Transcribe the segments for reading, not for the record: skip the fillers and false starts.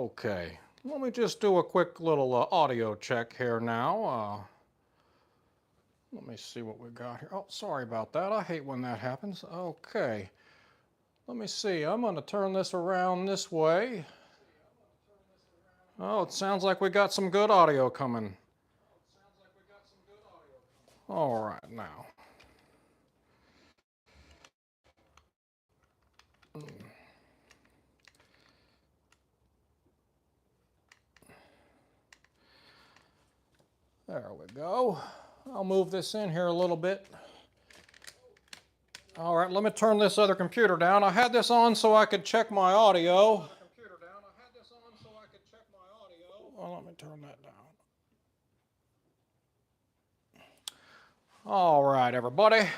Okay, let me just do a quick little audio check here now. Let me see what we got here. Oh, sorry about that. I hate when that happens. Okay, let me see. I'm going to turn this around this way. Oh, it sounds like we got some good audio coming. All right, now. There we go. I'll move this in here a little bit. All right, let me turn this other computer down. I had this on so I could check my audio. Well, let me turn that down. All right, everybody.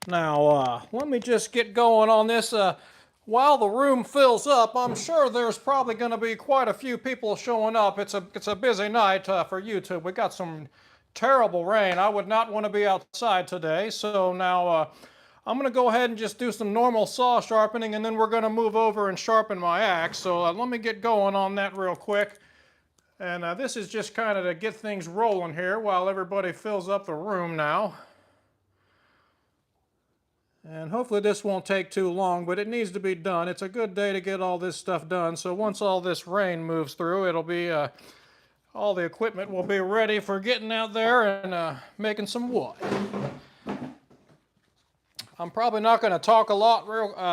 Now, let me just get going on this. While the room fills up, I'm sure there's probably going to be quite a few people showing up. It's a busy night for YouTube. We got some terrible rain. I would not want to be outside today. So now I'm going to go ahead and just do some normal saw sharpening, and then we're going to move over and sharpen my axe. So let me get going on that real quick. And this is just kind of to get things rolling here while everybody fills up the room now. And hopefully this won't take too long, but it needs to be done. It's a good day to get all this stuff done. So once all this rain moves through, it'll be, all the equipment will be ready for getting out there and making some wood. I'm probably not going to talk a lot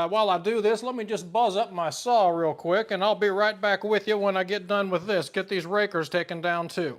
while I do this. Let me just buzz up my saw real quick, and I'll be right back with you when I get done with this. Get these rakers taken down too.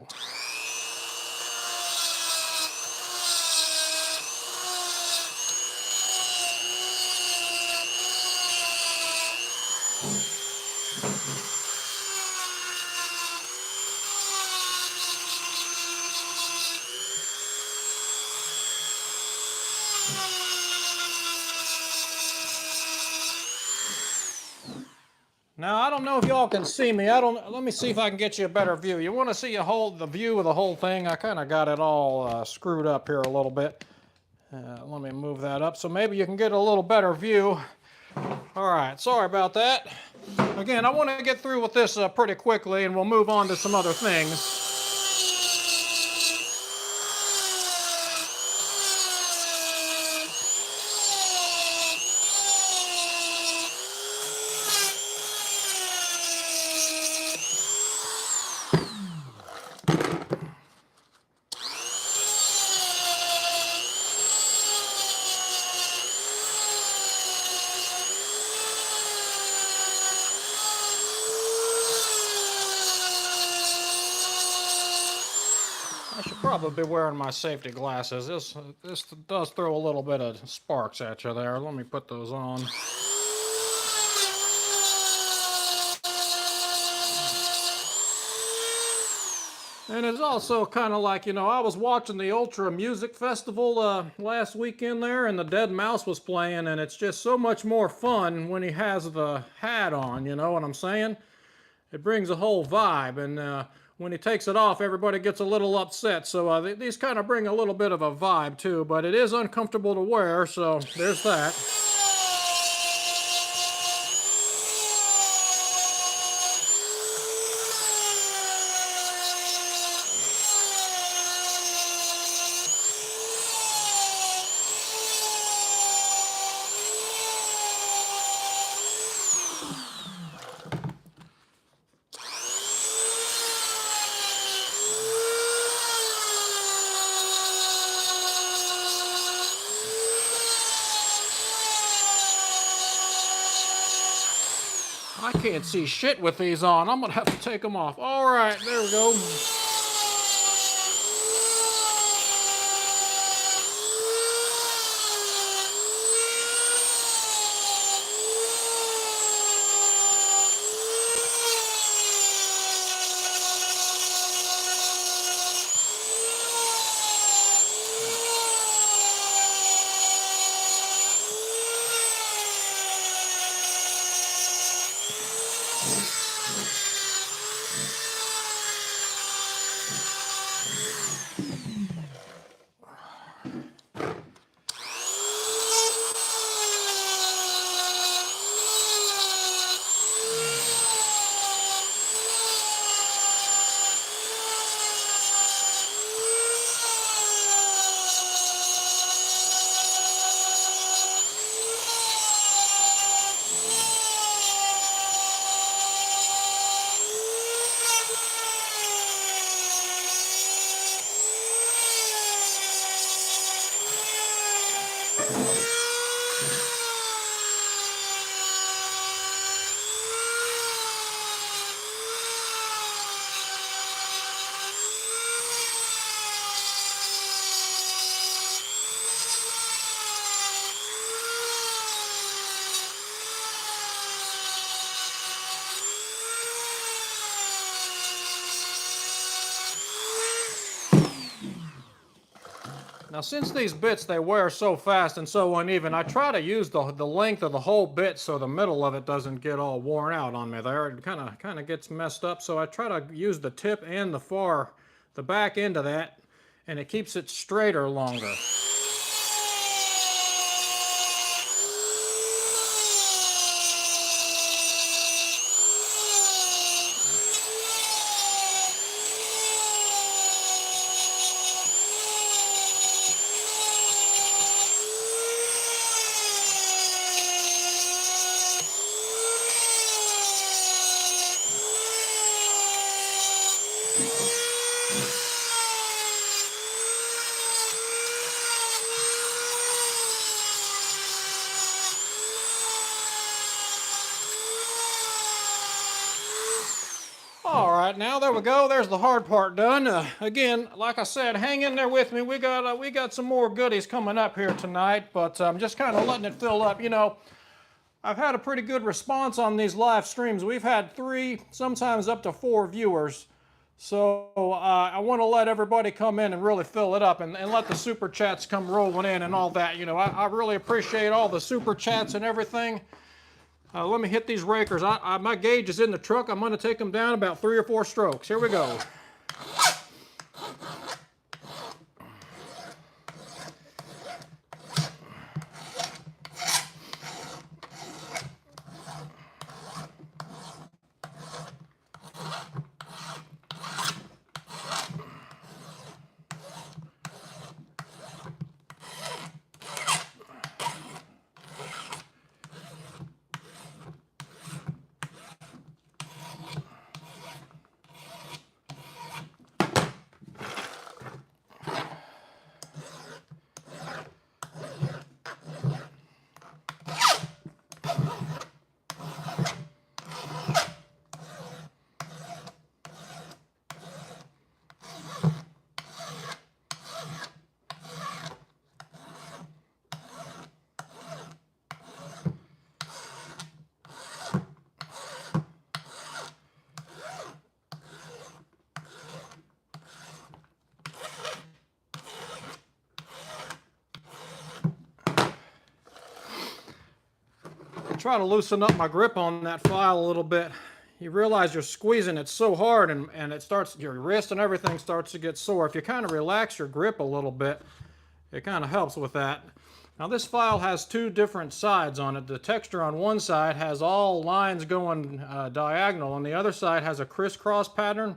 Now, I don't know if y'all can see me. Let me see if I can get you a better view. You want to see the view of the whole thing? I kind of got it all screwed up here a little bit. Let me move that up so maybe you can get a little better view. All right, sorry about that. Again, I want to get through with this pretty quickly, and we'll move on to some other things. I should probably be wearing my safety glasses. This does throw a little bit of sparks at you there. Let me put those on. And it's also kind of like, I was watching the Ultra Music Festival last weekend there, and the Dead Mouse was playing, and it's just so much more fun when he has the hat on, you know what I'm saying? It brings a whole vibe, and when he takes it off, everybody gets a little upset. So these kind of bring a little bit of a vibe too, but it is uncomfortable to wear, so there's that. I can't see shit with these on. I'm gonna have to take them off. All right, there we go. Now since these bits, they wear so fast and so uneven, I try to use the length of the whole bit so the middle of it doesn't get all worn out on me there. It kind of gets messed up, so I try to use the tip and the back end of that, and it keeps it straighter longer. All right, now there we go. There's the hard part done. Again, like I said, hang in there with me. We got some more goodies coming up here tonight, but I'm just kind of letting it fill up. You know, I've had a pretty good response on these live streams. We've had 3, sometimes up to 4 viewers. So I want to let everybody come in and really fill it up and let the super chats come rolling in and all that. You know, I really appreciate all the super chats and everything. Let me hit these rakers. My gauge is in the truck. I'm going to take them down about 3 or 4 strokes. Here we go. Try to loosen up my grip on that file a little bit. You realize you're squeezing it so hard and it starts, your wrist and everything starts to get sore. If you kind of relax your grip a little bit, it kind of helps with that. Now this file has 2 different sides on it. The texture on one side has all lines going diagonal, and the other side has a crisscross pattern.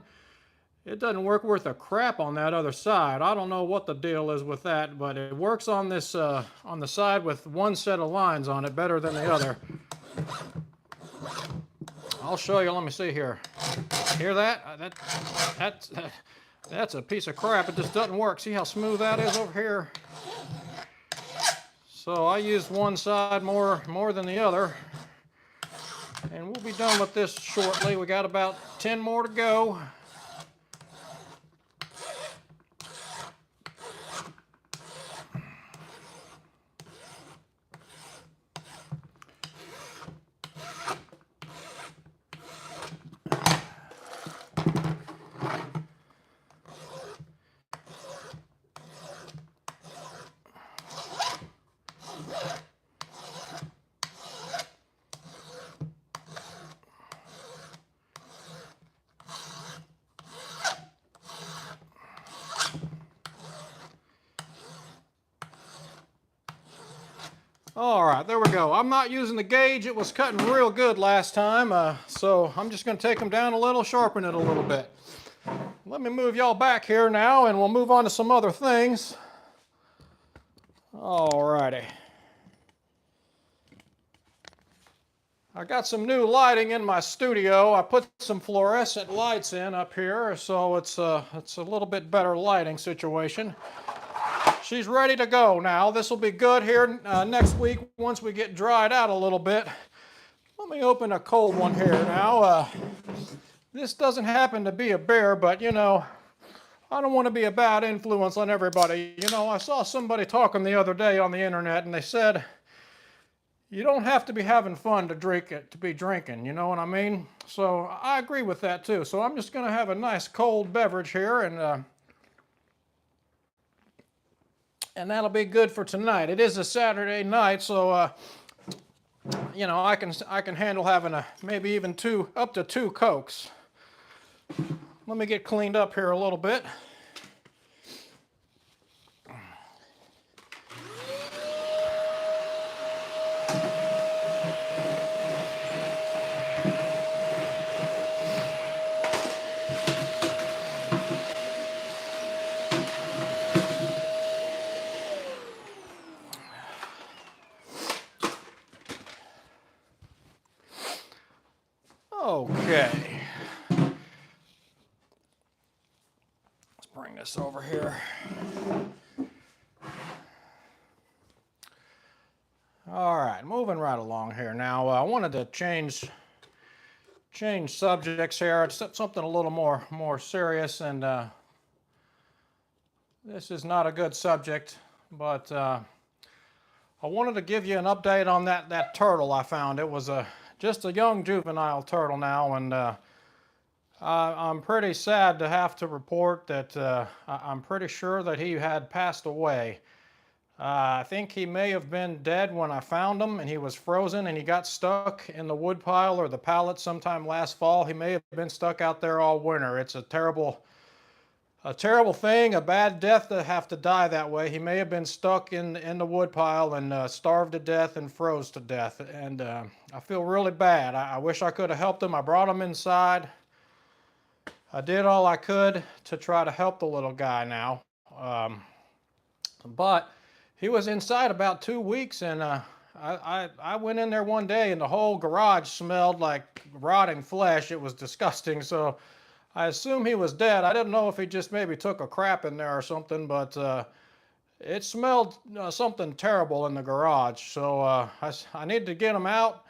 It doesn't work worth a crap on that other side. I don't know what the deal is with that, but it works on this on the side with one set of lines on it better than the other. I'll show you. Let me see here. Hear that? That's a piece of crap. It just doesn't work. See how smooth that is over here? So I used one side more than the other, and we'll be done with this shortly. We got about 10 more to go. All right, there we go. I'm not using the gauge. It was cutting real good last time, so I'm just going to take them down a little, sharpen it a little bit. Let me move y'all back here now, and we'll move on to some other things. All righty. I got some new lighting in my studio. I put some fluorescent lights in up here, so it's a little bit better lighting situation. She's ready to go now. This will be good here next week once we get dried out a little bit. Let me open a cold one here now. This doesn't happen to be a beer, but you know, I don't want to be a bad influence on everybody. You know, I saw somebody talking the other day on the internet, and they said, you don't have to be having fun to drink it, to be drinking, you know what I mean? So I agree with that too. So I'm just going to have a nice cold beverage here, and And that'll be good for tonight. It is a Saturday night, so you know, I can handle having maybe even up to two Cokes. Let me get cleaned up here a little bit. Okay. Let's bring this over here. All right, moving right along here. Now, I wanted to change subjects here. It's something a little more serious, and this is not a good subject, but I wanted to give you an update on that turtle I found. It was just a young juvenile turtle now, and I'm pretty sad to have to report that I'm pretty sure that he had passed away. I think he may have been dead when I found him, and he was frozen and he got stuck in the woodpile or the pallet sometime last fall. He may have been stuck out there all winter. It's a terrible thing, a bad death to have to die that way. He may have been stuck in the woodpile and starved to death and froze to death, and I feel really bad. I wish I could have helped him. I brought him inside. I did all I could to try to help the little guy now, but he was inside about 2 weeks, and I went in there one day and the whole garage smelled like rotting flesh. It was disgusting, so I assume he was dead. I didn't know if he just maybe took a crap in there or something, but it smelled something terrible in the garage. So I needed to get him out,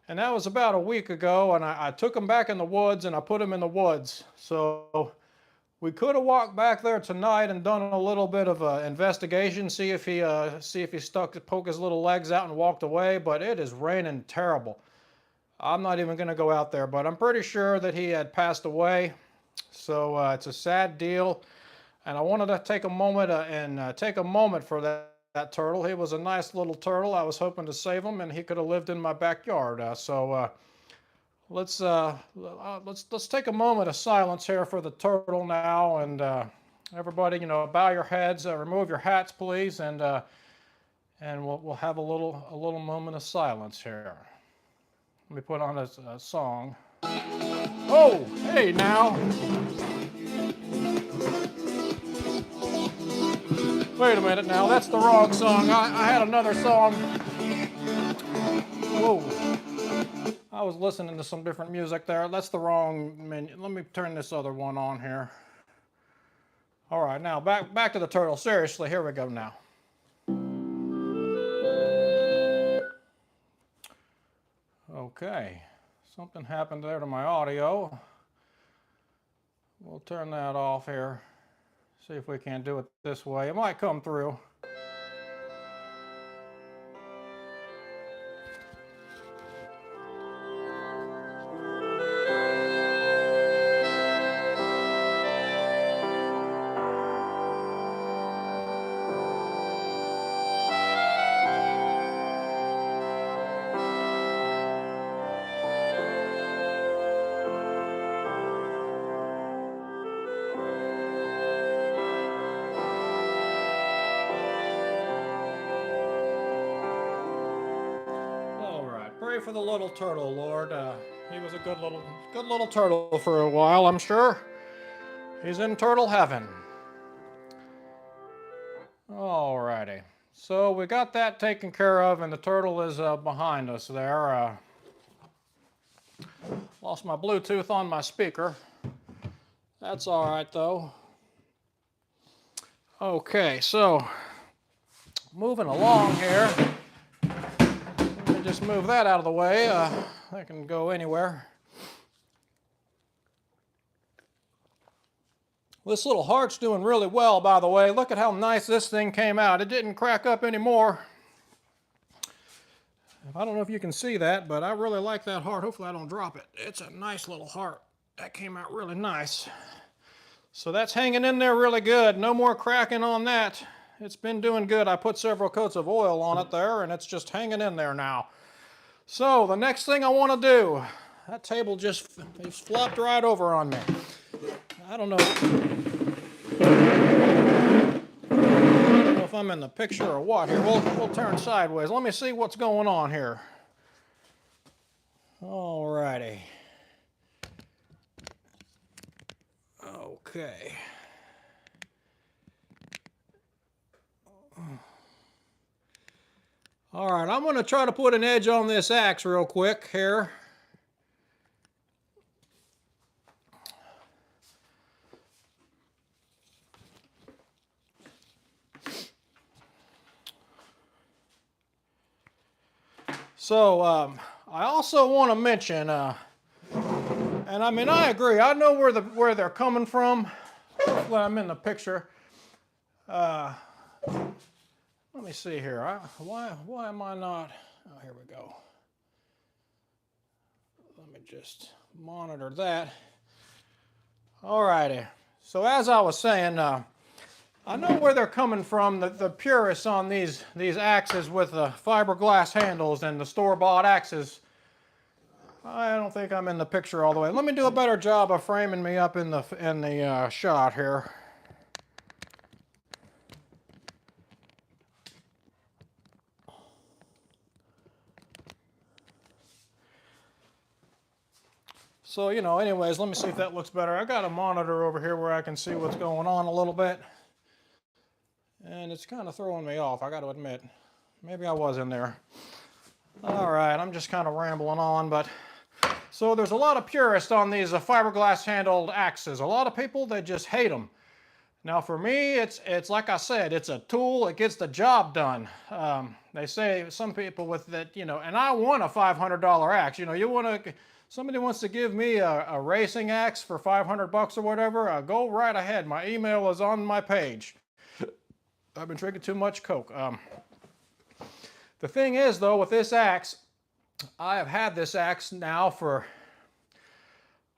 and that was about a week ago, and I took him back in the woods and I put him in the woods. So we could have walked back there tonight and done a little bit of investigation, see if he poke his little legs out and walked away, but it is raining terrible. I'm not even going to go out there, but I'm pretty sure that he had passed away. So it's a sad deal, and I wanted to take a moment for that turtle. He was a nice little turtle. I was hoping to save him, and he could have lived in my backyard. Let's take a moment of silence here for the turtle now, and everybody, you know, bow your heads, remove your hats, please, and we'll have a little moment of silence here. Let me put on a song. Oh, hey now. Wait a minute now, that's the wrong song. I had another song. Whoa. I was listening to some different music there. That's the wrong menu. Let me turn this other one on here. All right, now back to the turtle. Seriously, here we go now. Okay, something happened there to my audio. We'll turn that off here. See if we can't do it this way. It might come through. Pray for the little turtle, Lord. He was a good little turtle for a while, I'm sure. He's in turtle heaven. Alrighty. So we got that taken care of, and the turtle is behind us there. Lost my Bluetooth on my speaker. That's all right, though. Okay, so moving along here. Just move that out of the way. That can go anywhere. This little heart's doing really well, by the way. Look at how nice this thing came out. It didn't crack up anymore. I don't know if you can see that, but I really like that heart. Hopefully I don't drop it. It's a nice little heart. That came out really nice. So that's hanging in there really good. No more cracking on that. it's been doing good. I put several coats of oil on it there, and it's just hanging in there now. So the next thing I want to do, that table just flopped right over on me. I don't know if I'm in the picture or what here. We'll turn sideways. Let me see what's going on here. Alrighty. Okay. All right, I'm going to try to put an edge on this axe real quick here. So I also want to mention, and I mean I agree. I know where they're coming from. Hopefully I'm in the picture. Let me see here. Why am I not? Oh, here we go. Let me just monitor that. All righty. So as I was saying, I know where they're coming from. The purists on these axes with the fiberglass handles and the store-bought axes. I don't think I'm in the picture all the way. Let me do a better job of framing me up in the shot here. So, you know, anyways, let me see if that looks better. I got a monitor over here where I can see what's going on a little bit. And it's kind of throwing me off, I got to admit. Maybe I was in there. All right, I'm just kind of rambling on, but... So there's a lot of purists on these fiberglass handled axes. A lot of people, they just hate them. Now for me, it's like I said, it's a tool, it gets the job done. They say some people with that, you know, and I want a $500 axe. You know, somebody wants to give me a racing axe for 500 bucks or whatever, go right ahead. My email is on my page. I've been drinking too much Coke. The thing is though, with this axe, I have had this axe now for,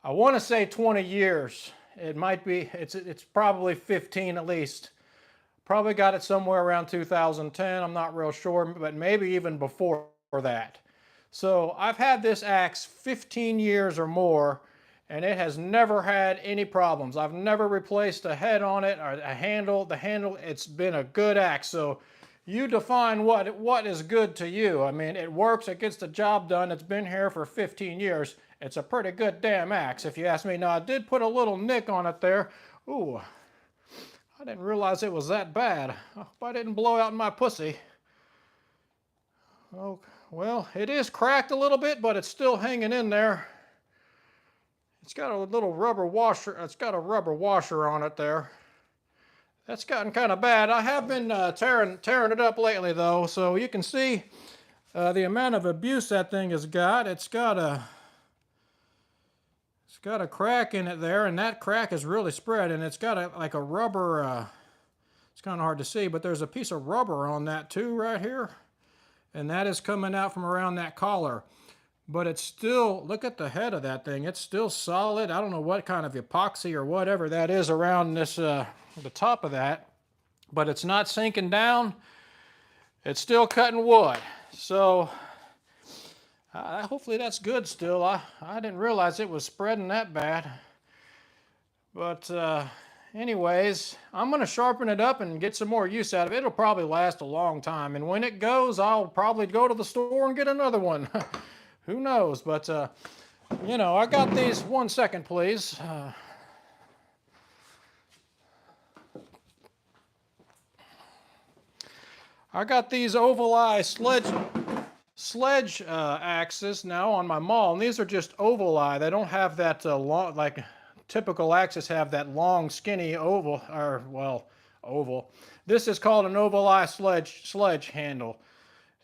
I want to say 20 years. It might be, it's probably 15 at least. Probably got it somewhere around 2010, I'm not real sure, but maybe even before that. So I've had this axe 15 years or more, and it has never had any problems. I've never replaced a head on it or a handle. The handle, it's been a good axe. So you define what is good to you. I mean, it works, it gets the job done. It's been here for 15 years. It's a pretty good damn axe, if you ask me. Now, I did put a little nick on it there. Ooh, I didn't realize it was that bad. I hope I didn't blow out my pussy. Oh, well, it is cracked a little bit, but it's still hanging in there. It's got a little rubber washer. It's got a rubber washer on it there. That's gotten kind of bad. I have been tearing it up lately, though, so you can see the amount of abuse that thing has got. It's got a crack in it there, and that crack is really spread, and it's got like a rubber, it's kind of hard to see, but there's a piece of rubber on that too right here, and that is coming out from around that collar. But it's still, look at the head of that thing, it's still solid. I don't know what kind of epoxy or whatever that is around this, the top of that, but it's not sinking down. It's still cutting wood. So hopefully that's good still. I didn't realize it was spreading that bad. But anyways, I'm going to sharpen it up and get some more use out of it. It'll probably last a long time. And when it goes, I'll probably go to the store and get another one. Who knows? But, you know, I got these. 1 second, please. I got these oval eye sledge axes now on my maul, and these are just oval eye. They don't have that long, like typical axes have that long, skinny oval, or well, oval. This is called an oval eye sledge handle.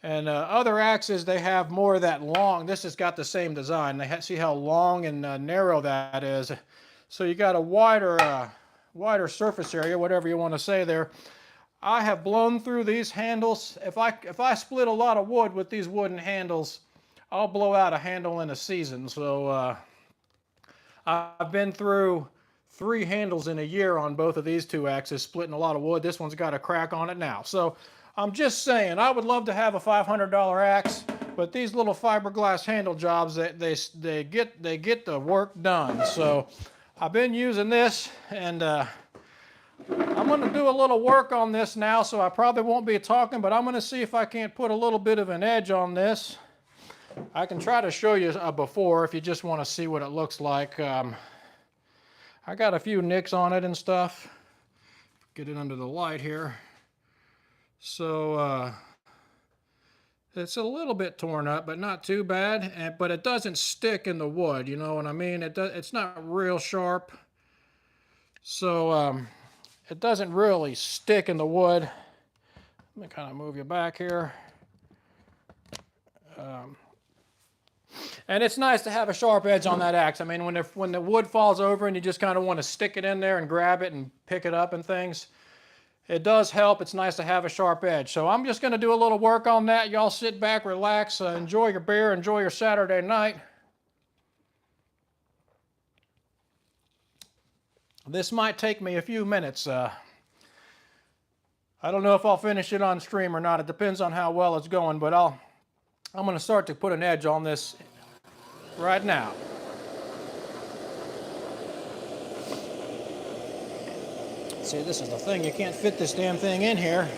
And other axes, they have more of that long. This has got the same design. They see how long and narrow that is. So you got a wider surface area, whatever you want to say there. I have blown through these handles. If I split a lot of wood with these wooden handles, I'll blow out a handle in a season. So I've been through 3 handles in a year on both of these 2 axes, splitting a lot of wood. This one's got a crack on it now. So I'm just saying, I would love to have a $500 axe, but these little fiberglass handle jobs, they get the work done. So I've been using this, and I'm going to do a little work on this now, so I probably won't be talking, but I'm going to see if I can't put a little bit of an edge on this. I can try to show you a before if you just want to see what it looks like. I got a few nicks on it and stuff. Get it under the light here. So it's a little bit torn up, but not too bad. But it doesn't stick in the wood, you know what I mean? It's not real sharp. So it doesn't really stick in the wood. Let me kind of move you back here. And it's nice to have a sharp edge on that axe. I mean, when the wood falls over and you just kind of want to stick it in there and grab it and pick it up and things, it does help. It's nice to have a sharp edge. So I'm just going to do a little work on that. Y'all sit back, relax, enjoy your beer, enjoy your Saturday night. This might take me a few minutes. I don't know if I'll finish it on stream or not. It depends on how well it's going, but I'm going to start to put an edge on this right now. See, this is the thing. You can't fit this damn thing in here.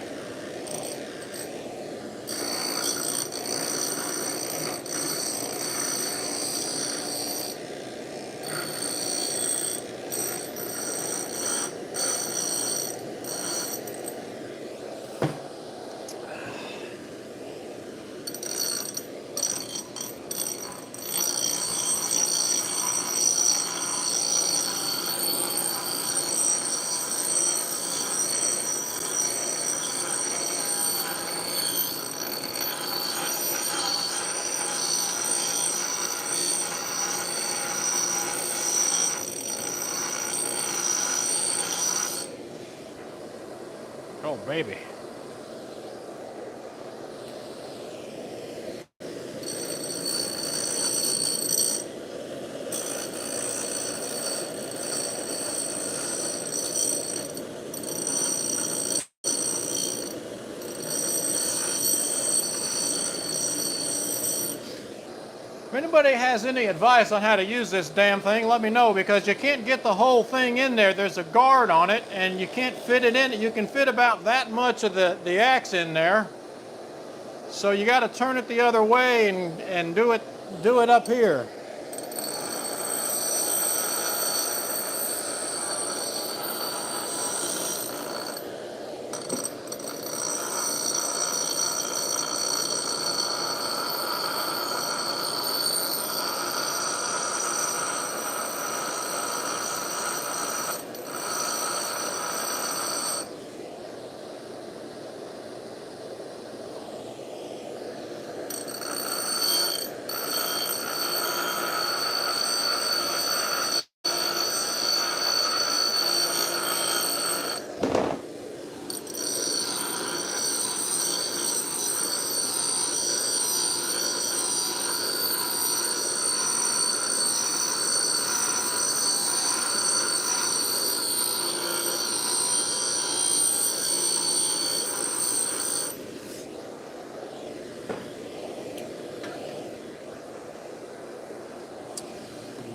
Oh, baby. If anybody has any advice on how to use this damn thing, let me know, because you can't get the whole thing in there. There's a guard on it, and you can't fit it in. You can fit about that much of the axe in there. So you got to turn it the other way and do it up here.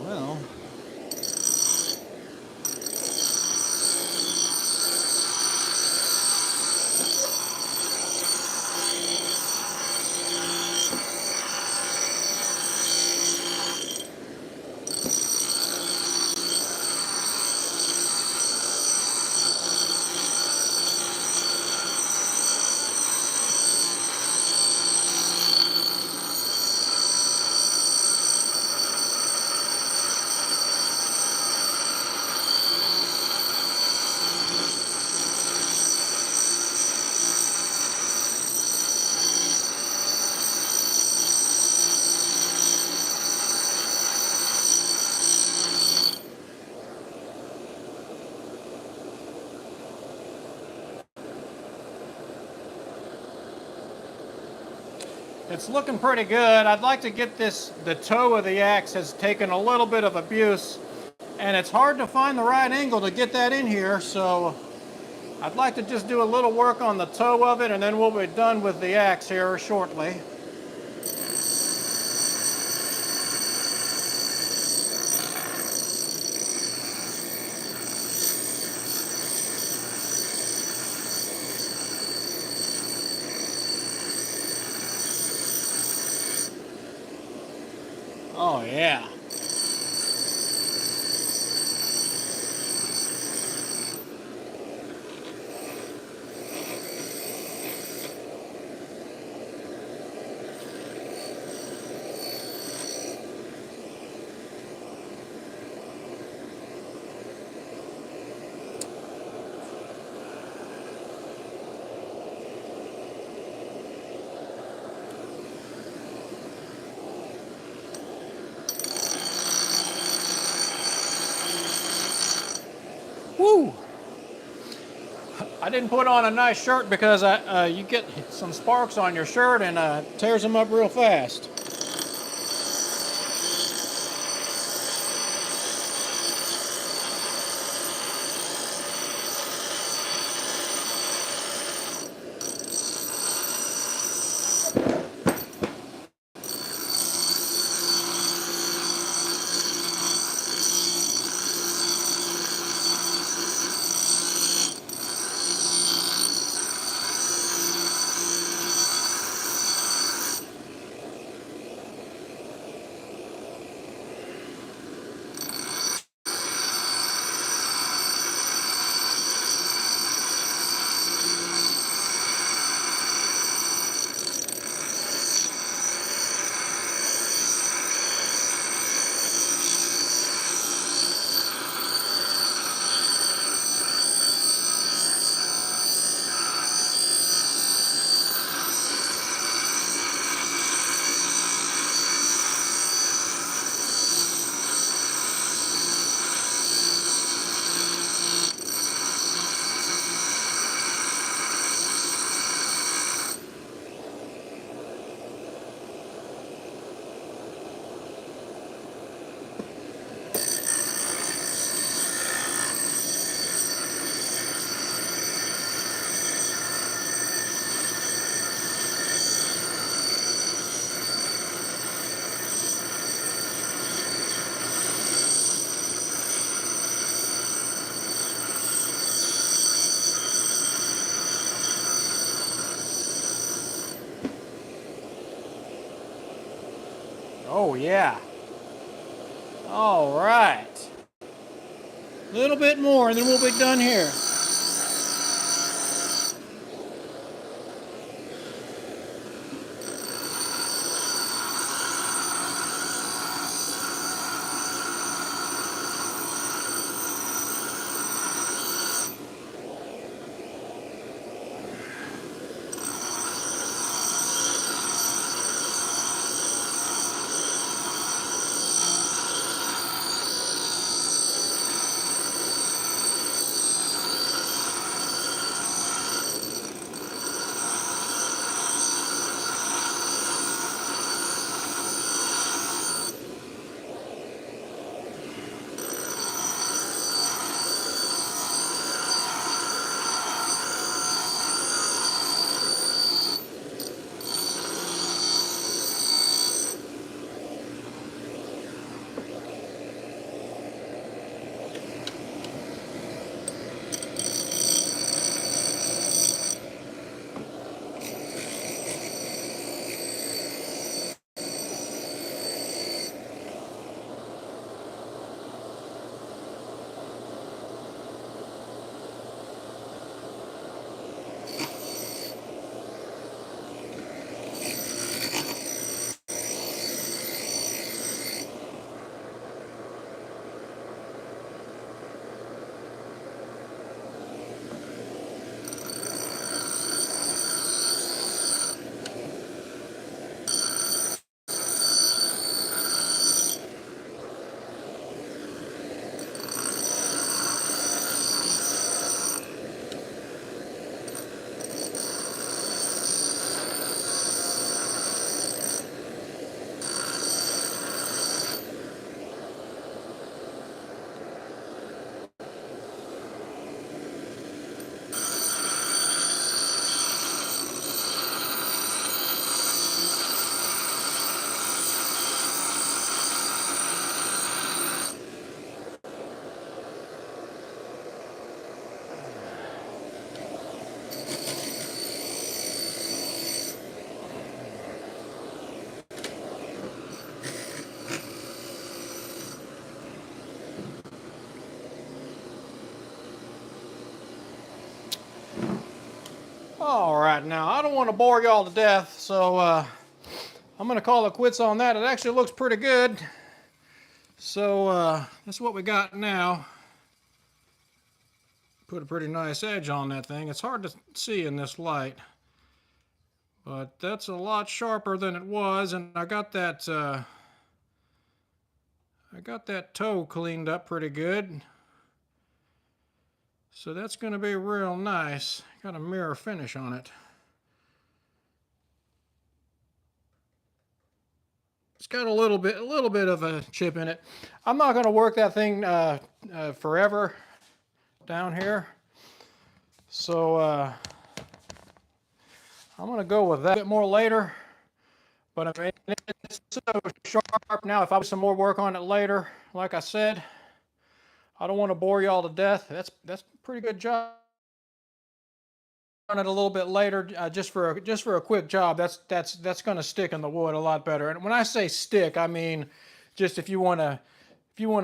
Well, it's looking pretty good. I'd like to get the toe of the axe has taken a little bit of abuse. and it's hard to find the right angle to get that in here, so I'd like to just do a little work on the toe of it, and then we'll be done with the axe here shortly. Oh yeah. Woo! I didn't put on a nice shirt because you get some sparks on your shirt and tears them up real fast. Oh yeah. All right. A little bit more and then we'll be done here. right, now I don't want to bore y'all to death, so I'm gonna call it quits on that. It actually looks pretty good. So that's what we got now. Put a pretty nice edge on that thing. It's hard to see in this light, but that's a lot sharper than it was, and I got that toe cleaned up pretty good. So that's going to be real nice. Got a mirror finish on it. It's got a little bit of a chip in it. I'm not going to work that thing forever down here. So I'm going to go with that a bit more later. But I mean, it's so sharp now. If I do some more work on it later, like I said, I don't want to bore y'all to death. That's a pretty good job. On it a little bit later, just for a quick job. That's going to stick in the wood a lot better. And when I say stick, I mean just if you want to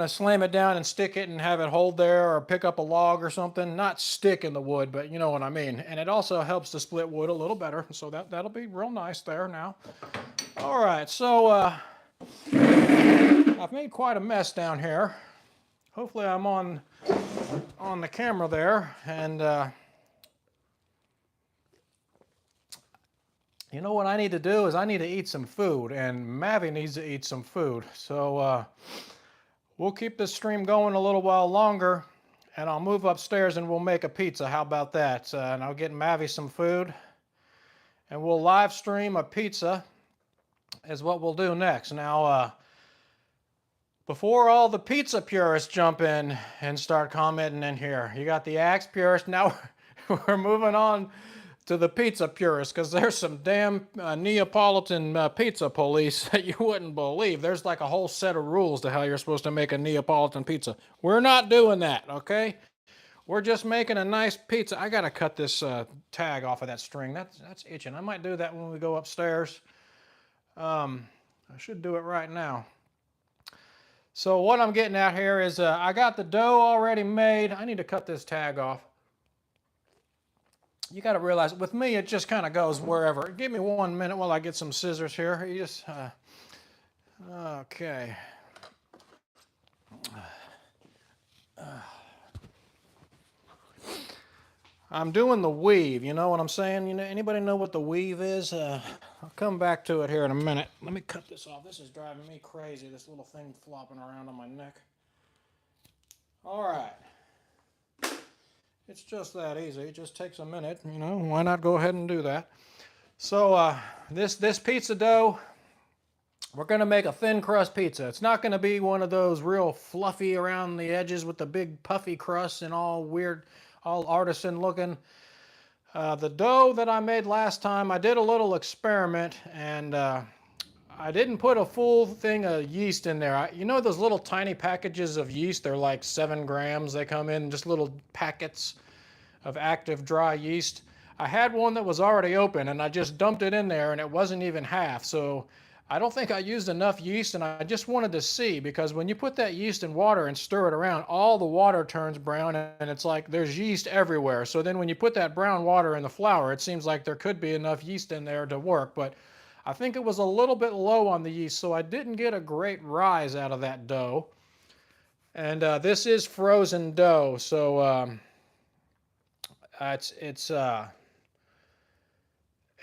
slam it down and stick it and have it hold there, or pick up a log or something. Not stick in the wood, but you know what I mean. And it also helps to split wood a little better. So that'll be real nice there now. All right, so I've made quite a mess down here. Hopefully I'm on the camera there, and you know what I need to do is I need to eat some food, and Mavi needs to eat some food. So we'll keep this stream going a little while longer, and I'll move upstairs and we'll make a pizza. How about that? And I'll get Mavi some food, and we'll live stream a pizza is what we'll do next. Now, before all the pizza purists jump in and start commenting in here, you got the axe purists. Now we're moving on to the pizza purists, because there's some damn Neapolitan pizza police that you wouldn't believe. There's like a whole set of rules to how you're supposed to make a Neapolitan pizza. We're not doing that, okay? We're just making a nice pizza. I gotta cut this tag off of that string. That's itching. I might do that when we go upstairs. I should do it right now. So what I'm getting at here is I got the dough already made. I need to cut this tag off. You got to realize, with me, it just kind of goes wherever. Give me 1 minute while I get some scissors here. You just, okay. I'm doing the weave, you know what I'm saying? You know, anybody know what the weave is? I'll come back to it here in a minute. Let me cut this off. This is driving me crazy, this little thing flopping around on my neck. All right. It's just that easy. It just takes a minute, you know. Why not go ahead and do that? So this pizza dough, we're going to make a thin crust pizza. It's not going to be one of those real fluffy around the edges with the big puffy crust and all weird, all artisan looking. The dough that I made last time, I did a little experiment, and I didn't put a full thing of yeast in there. You know those little tiny packages of yeast? They're like 7 grams. They come in just little packets of active dry yeast. I had one that was already open, and I just dumped it in there, and it wasn't even half. So I don't think I used enough yeast, and I just wanted to see, because when you put that yeast in water and stir it around, all the water turns brown, and it's like there's yeast everywhere. So then when you put that brown water in the flour, it seems like there could be enough yeast in there to work. But I think it was a little bit low on the yeast, so I didn't get a great rise out of that dough. And this is frozen dough, so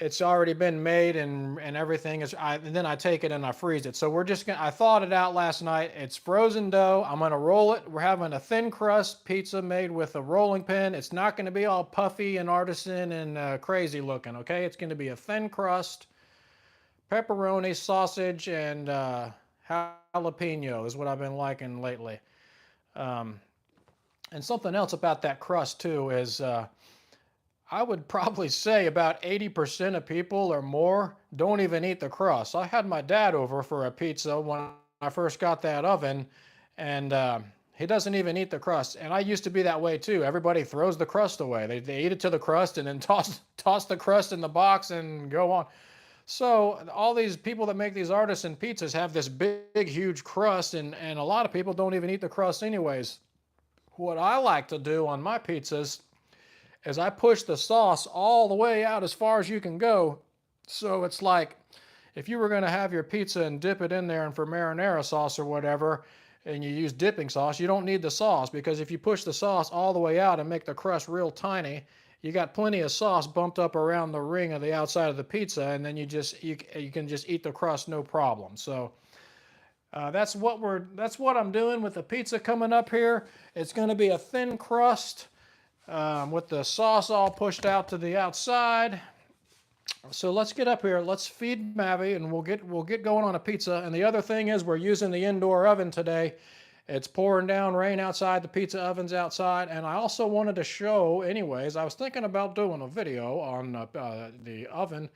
it's already been made and everything is. And then I take it and I freeze it. So we're just gonna. I thawed it out last night. It's frozen dough. I'm gonna roll it. We're having a thin crust pizza made with a rolling pin. It's not gonna be all puffy and artisan and crazy looking. Okay, it's gonna be a thin crust. Pepperoni, sausage, and jalapeno is what I've been liking lately. And something else about that crust too is I would probably say about 80% of people or more don't even eat the crust. I had my dad over for a pizza when I first got that oven, and he doesn't even eat the crust. And I used to be that way too. Everybody throws the crust away. They eat it to the crust and then toss the crust in the box and go on. So all these people that make these artisan pizzas have this big, huge crust, and a lot of people don't even eat the crust anyways. What I like to do on my pizzas is I push the sauce all the way out as far as you can go. So it's like if you were going to have your pizza and dip it in there and for marinara sauce or whatever, and you use dipping sauce, you don't need the sauce, because if you push the sauce all the way out and make the crust real tiny, you got plenty of sauce bumped up around the ring of the outside of the pizza, and then you can just eat the crust no problem. So that's what I'm doing with the pizza coming up here. It's going to be a thin crust with the sauce all pushed out to the outside. So let's get up here. Let's feed Mavi, and we'll get going on a pizza. And the other thing is, we're using the indoor oven today. It's pouring down rain outside. The pizza oven's outside. And I also wanted to show, anyways, I was thinking about doing a video on the oven.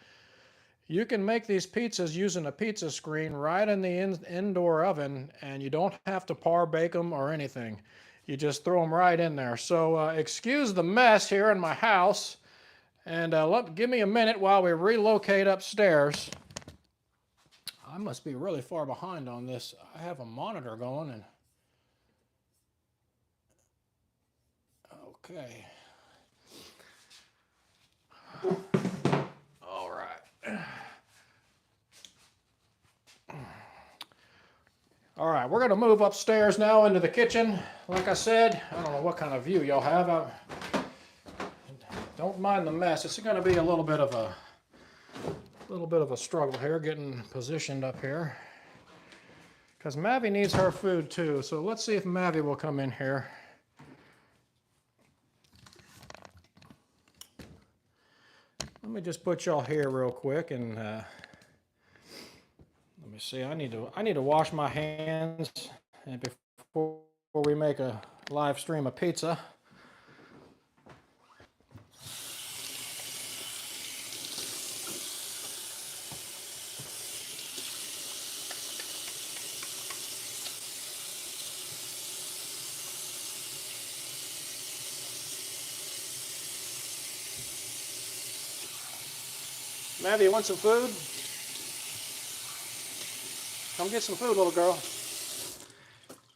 You can make these pizzas using a pizza screen right in the indoor oven, and you don't have to par bake them or anything. You just throw them right in there. So excuse the mess here in my house, and give me a minute while we relocate upstairs. I must be really far behind on this. I have a monitor going, and okay. All right. All right, we're going to move upstairs now into the kitchen. Like I said, I don't know what kind of view y'all have. Don't mind the mess. It's going to be a little bit of a struggle here getting positioned up here, because Mavi needs her food too. So let's see if Mavi will come in here. Let me just put y'all here real quick, and let me see. I need to wash my hands, and before we make a live stream of pizza. Mavi, you want some food? Come get some food, little girl.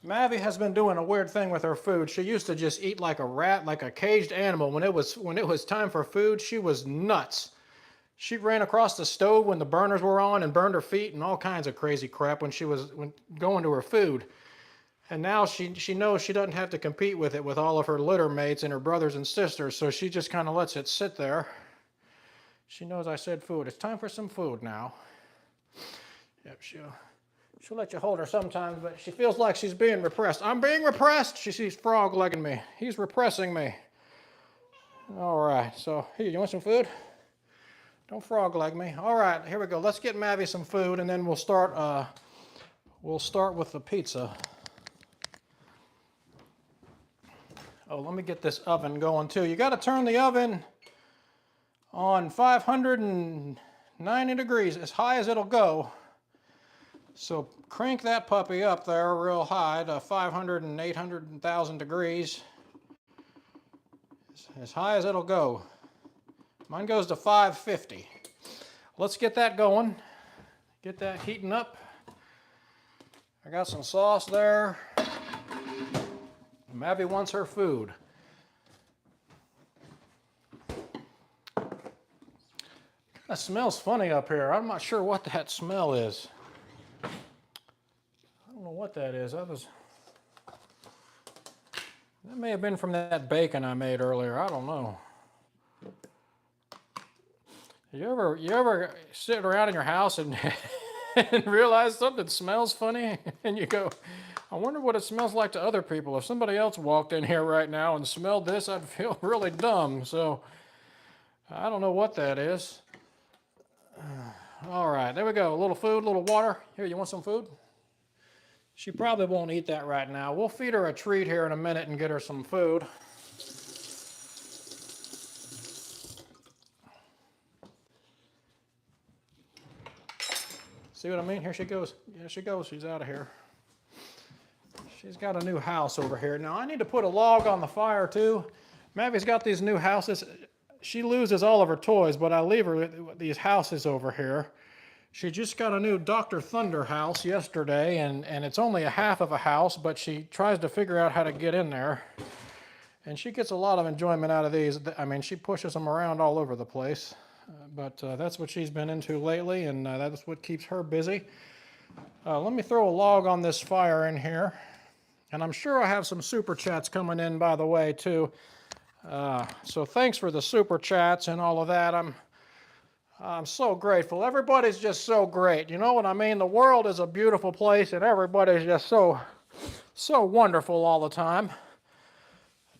Mavi has been doing a weird thing with her food. She used to just eat like a rat, like a caged animal. When it was time for food, she was nuts. She ran across the stove when the burners were on and burned her feet and all kinds of crazy crap when going to her food. And now she knows she doesn't have to compete with it with all of her litter mates and her brothers and sisters, so she just kind of lets it sit there. She knows I said food. It's time for some food now. Yep, she'll let you hold her sometimes, but she feels like she's being repressed. I'm being repressed. She sees Frog legging me. He's repressing me. All right, so here, you want some food? Don't frog leg me. All right, here we go. Let's get Mavi some food, and then we'll start with the pizza. Oh, let me get this oven going too. You got to turn the oven on 590 degrees, as high as it'll go. So crank that puppy up there real high to 500 and 800,000 degrees, as high as it'll go. Mine goes to 550. Let's get that going. Get that heating up. I got some sauce there. Mavi wants her food. That smells funny up here. I'm not sure what that smell is. I don't know what that is. That may have been from that bacon I made earlier. I don't know. You ever sit around in your house and, and realize something smells funny, and you go, I wonder what it smells like to other people. If somebody else walked in here right now and smelled this, I'd feel really dumb. So I don't know what that is. All right, there we go. A little food, a little water. Here, you want some food? She probably won't eat that right now. We'll feed her a treat here in a minute and get her some food. See what I mean? Here she goes. Here she goes. She's out of here. She's got a new house over here. Now, I need to put a log on the fire, too. Mavi's got these new houses. She loses all of her toys, but I leave her with these houses over here. She just got a new Dr. Thunder house yesterday, and it's only a half of a house, but she tries to figure out how to get in there. And she gets a lot of enjoyment out of these. I mean, she pushes them around all over the place. But that's what she's been into lately, and that's what keeps her busy. Let me throw a log on this fire in here. And I'm sure I have some super chats coming in, by the way, too. So thanks for the super chats and all of that. I'm so grateful. Everybody's just so great. You know what I mean? The world is a beautiful place, and everybody's just so wonderful all the time.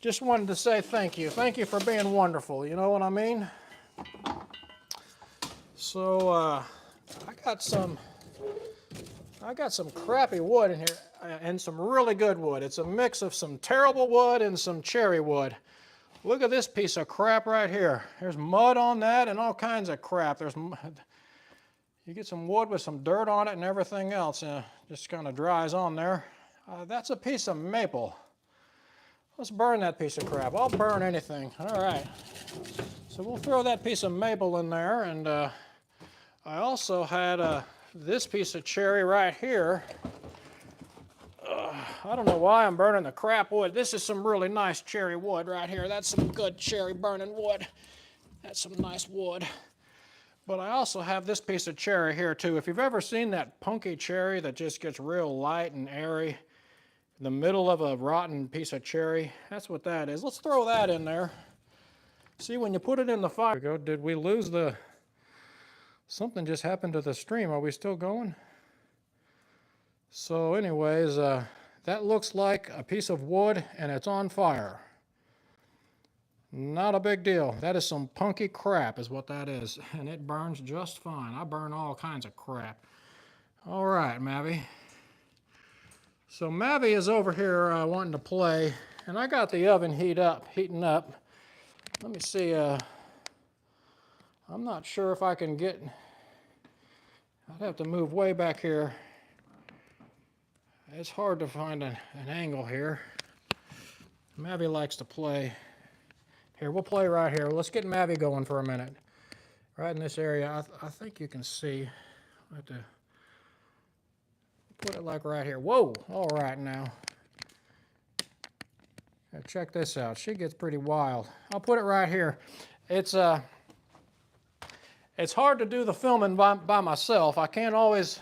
Just wanted to say thank you. Thank you for being wonderful. You know what I mean? So I got some crappy wood in here and some really good wood. It's a mix of some terrible wood and some cherry wood. Look at this piece of crap right here. There's mud on that and all kinds of crap. You get some wood with some dirt on it and everything else. Just kind of dries on there. That's a piece of maple. Let's burn that piece of crap. I'll burn anything. All right. So we'll throw that piece of maple in there. And I also had this piece of cherry right here. I don't know why I'm burning the crap wood. This is some really nice cherry wood right here. That's some good cherry burning wood. That's some nice wood. But I also have this piece of cherry here too. If you've ever seen that punky cherry that just gets real light and airy in the middle of a rotten piece of cherry, that's what that is. Let's throw that in there. See, when you put it in the fire, did we lose the... Something just happened to the stream. Are we still going? So anyways, that looks like a piece of wood and it's on fire. Not a big deal. That is some punky crap is what that is. And it burns just fine. I burn all kinds of crap. All right, Mavie. So Mavie is over here wanting to play. And I got the oven heating up. Let me see. I'm not sure if I can get... I'd have to move way back here. It's hard to find an angle here. Mavie likes to play. Here, we'll play right here. Let's get Mavie going for a minute. Right in this area, I think you can see. I have to put it like right here. Whoa! All right now. Now check this out. She gets pretty wild. I'll put it right here. It's hard to do the filming by myself. I can't always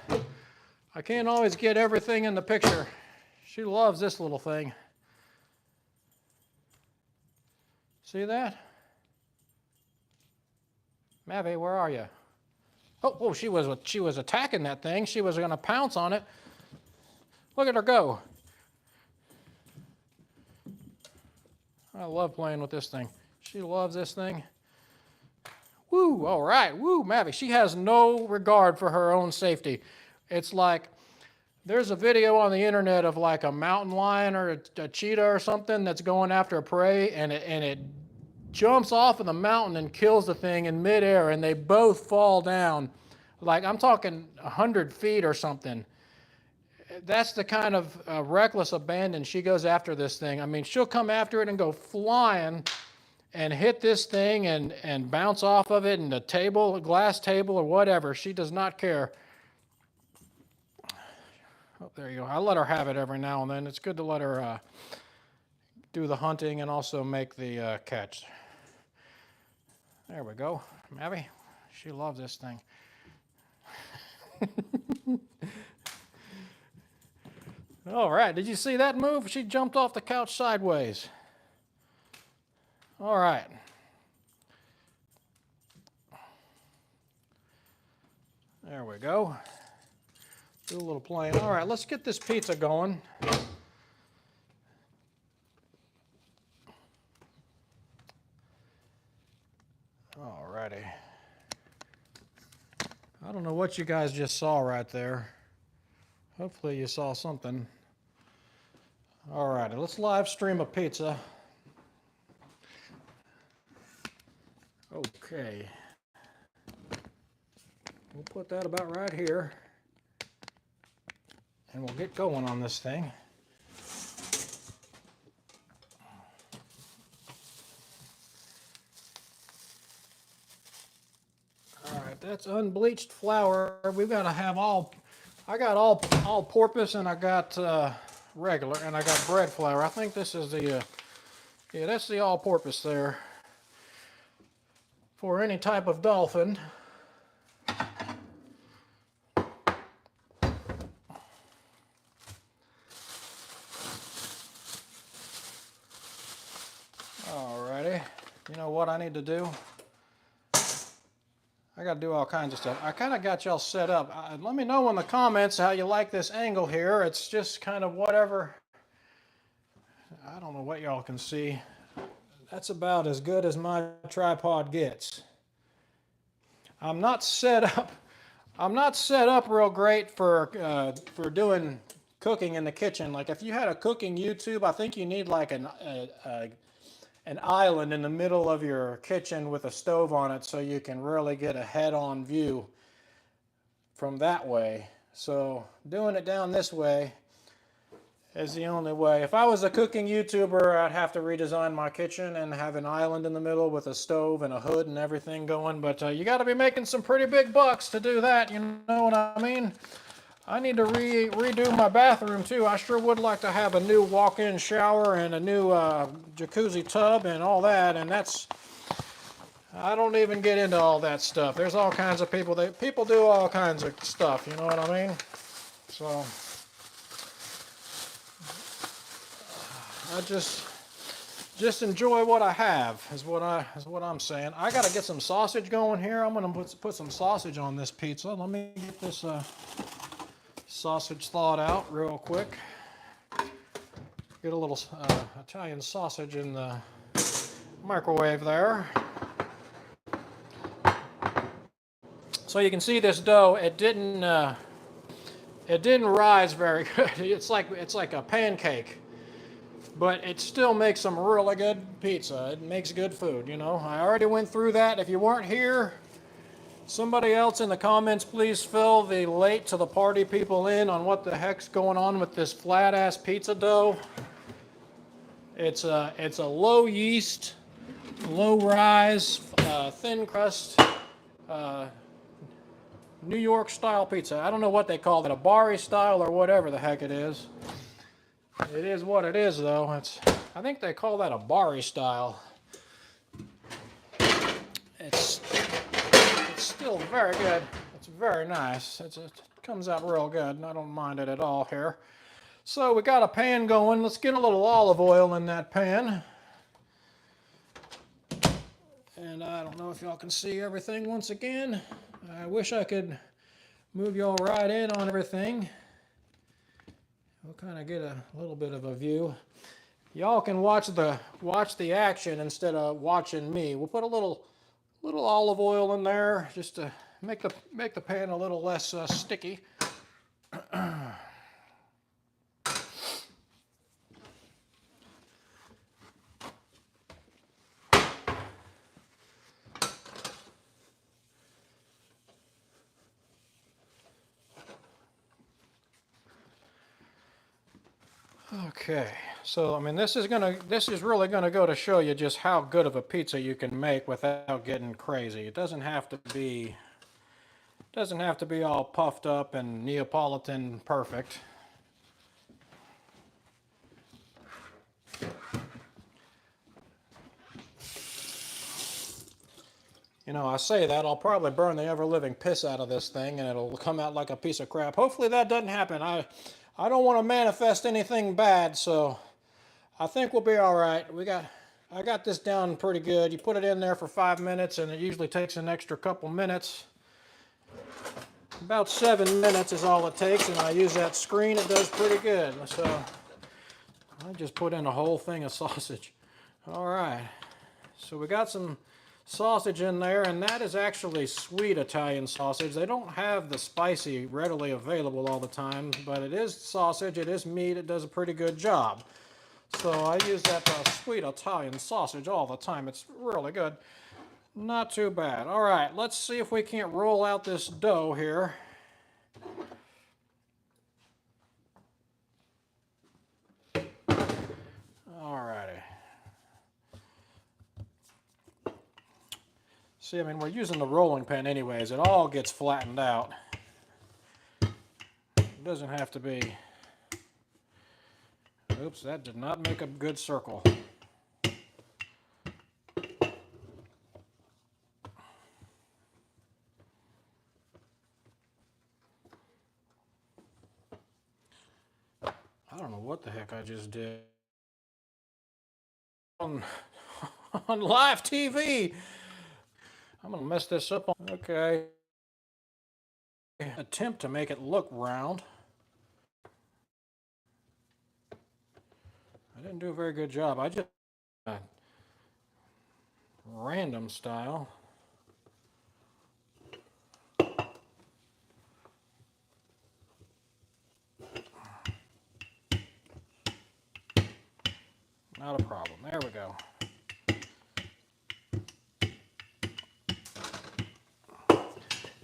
get everything in the picture. She loves this little thing. See that? Mavie, where are you? Oh, she was attacking that thing. She was going to pounce on it. Look at her go. I love playing with this thing. She loves this thing. Woo, all right, woo, Mavie. She has no regard for her own safety. It's like, there's a video on the internet of like a mountain lion or a cheetah or something that's going after a prey, and it jumps off of the mountain and kills the thing in midair, and they both fall down. Like, I'm talking 100 feet or something. That's the kind of reckless abandon she goes after this thing. I mean, she'll come after it and go flying and hit this thing and bounce off of it and a table, a glass table or whatever. She does not care. Oh, there you go. I let her have it every now and then. It's good to let her do the hunting and also make the catch. There we go. Mavie, she loves this thing. All right, did you see that move? She jumped off the couch sideways. All right. There we go. Do a little playing. All right, let's get this pizza going. All righty. I don't know what you guys just saw right there. Hopefully you saw something. All righty, let's live stream a pizza. Okay. We'll put that about right here. And we'll get going on this thing. All right, that's unbleached flour. We've got to have I got all porpoise and I got regular, and I got bread flour. I think this is the Yeah, that's the all-purpose there for any type of dolphin. Alrighty, you know what I need to do? I got to do all kinds of stuff. I kind of got y'all set up. Let me know in the comments how you like this angle here. It's just kind of whatever. I don't know what y'all can see. That's about as good as my tripod gets. I'm not set up. I'm not set up real great for doing cooking in the kitchen. Like if you had a cooking YouTube, I think you need like an island in the middle of your kitchen with a stove on it so you can really get a head-on view from that way. So doing it down this way is the only way. If I was a cooking YouTuber, I'd have to redesign my kitchen and have an island in the middle with a stove and a hood and everything going. But you got to be making some pretty big bucks to do that, you know what I mean? I need to redo my bathroom too. I sure would like to have a new walk-in shower and a new jacuzzi tub and all that. And that's, I don't even get into all that stuff. There's all kinds of people people do all kinds of stuff. You know what I mean? So I just enjoy what I have is what I'm saying. I got to get some sausage going here. I'm gonna put some sausage on this pizza. Let me get this. Sausage thawed out real quick. Get a little Italian sausage in the microwave there. So you can see this dough. It didn't rise very good. It's like a pancake, but it still makes some really good pizza. It makes good food. You know, I already went through that. If you weren't here, somebody else in the comments, please fill the late to the party people in on what the heck's going on with this flat ass pizza dough. It's a low yeast, low rise, thin crust, New York style pizza. I don't know what they call it, a Bari style or whatever the heck it is. It is what it is though. I think they call that a Bari style. It's still very good. It's very nice. It comes out real good, and I don't mind it at all here. So we got a pan going. Let's get a little olive oil in that pan. And I don't know if y'all can see everything once again. I wish I could move y'all right in on everything. We'll kind of get a little bit of a view. Y'all can watch the action instead of watching me. We'll put a little olive oil in there just to make the pan a little less sticky. Okay, so I mean this is really gonna go to show you just how good of a pizza you can make without getting crazy. It doesn't have to be all puffed up and Neapolitan perfect. You know, I say that, I'll probably burn the ever-living piss out of this thing and it'll come out like a piece of crap. Hopefully that doesn't happen. I don't want to manifest anything bad, so I think we'll be all right. I got this down pretty good. You put it in there for 5 minutes and it usually takes an extra couple minutes. About 7 minutes is all it takes, and I use that screen. It does pretty good. So I just put in a whole thing of sausage. All right, so we got some sausage in there, and that is actually sweet Italian sausage. They don't have the spicy readily available all the time, but it is sausage, it is meat, it does a pretty good job. So I use that sweet Italian sausage all the time. It's really good. Not too bad. All right, let's see if we can't roll out this dough here. All righty. See, I mean, we're using the rolling pin anyways. It all gets flattened out. It doesn't have to be. Oops, that did not make a good circle. what the heck I just did. On live TV. I'm gonna mess this up. Okay. Attempt to make it look round. I didn't do a very good job. I just random style. Not a problem. There we go.